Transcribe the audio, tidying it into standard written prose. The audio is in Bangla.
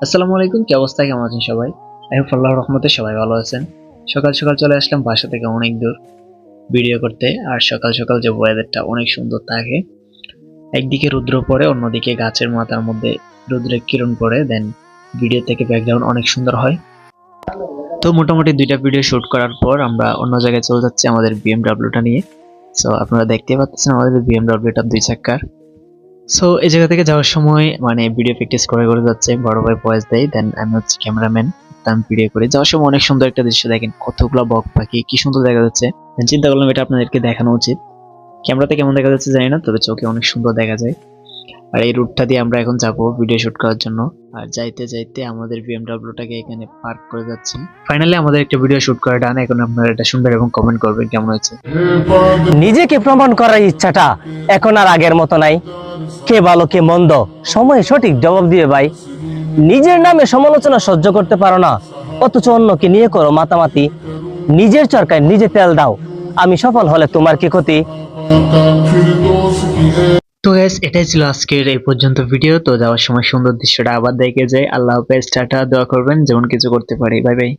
আসসালামু আলাইকুম, কি অবস্থা, কেমন আছেন সবাই? আই হোপ আল্লাহর রহমতে সবাই ভালো আছেন। সকাল সকাল চলে আসলাম বাসা থেকে অনেক দূর ভিডিও করতে। আর সকাল সকাল যে ওয়েদারটা অনেক সুন্দর থাকে, একদিকে রৌদ্র পড়ে, অন্যদিকে গাছের মাথার মধ্যে রৌদ্রের কিরণ পড়ে, দেন ভিডিও থেকে ব্যাকগ্রাউন্ড অনেক সুন্দর হয়। তো মোটামুটি দুইটা ভিডিও শুট করার পর আমরা অন্য জায়গায় চলে যাচ্ছি আমাদের বিএমডাব্লিউটা নিয়ে। সো আপনারা দেখতে পাচ্ছেন আমাদের বিএমডাব্লিউটা 2 চাকার। সো এই জায়গা থেকে যাওয়ার সময় মানে ভিডিও প্র্যাকটিস করে করে যাচ্ছে, বড় ভাই ভয়েস দেয়, দেন আমি হচ্ছে ক্যামেরাম্যান, আমি ভিডিও করি। যাওয়ার সময় অনেক সুন্দর একটা দৃশ্য, দেখেন কতগুলো বক পাখি, কি সুন্দর দেখা যাচ্ছে। চিন্তা করলাম এটা আপনাদেরকে দেখানো উচিত। ক্যামেরাতে কেমন দেখা যাচ্ছে জানি না, তবে চোখে অনেক সুন্দর দেখা যায়। আর এই রুটটা দিয়ে আমরা এখন যাব ভিডিও শুট করার জন্য। আর যাইতে যাইতে আমাদের বিএমডব্লিউটাকে এখানে পার্ক করে যাচ্ছি। ফাইনালি আমাদের একটা ভিডিও শুট করা ডান। এখন আপনারা এটা শুনবেন এবং কমেন্ট করবেন কেমন হয়েছে। নিজেকে প্রমাণ করার ইচ্ছাটা এখন আর আগের মতো নাই। কে ভালো কে মন্দ সময় সঠিক জবাব দিবে ভাই। নিজের নামে সমালোচনা সহ্য করতে পারো না, অথচ অন্যকে নিয়ে করো মাতামাতি। নিজের চরকায় নিজে তেল দাও, আমি সফল হলে তোমার কি ক্ষতি। তো গাইস, এটাই ছিল আজকের এই পর্যন্ত ভিডিও। তো যাওয়ার সময় সুন্দর দৃশ্যটা আবার দেখে যায়। আল্লাহ হাফেজ, টাটা, দোয়া করবেন যেমন কিছু করতে পারি। Bye bye.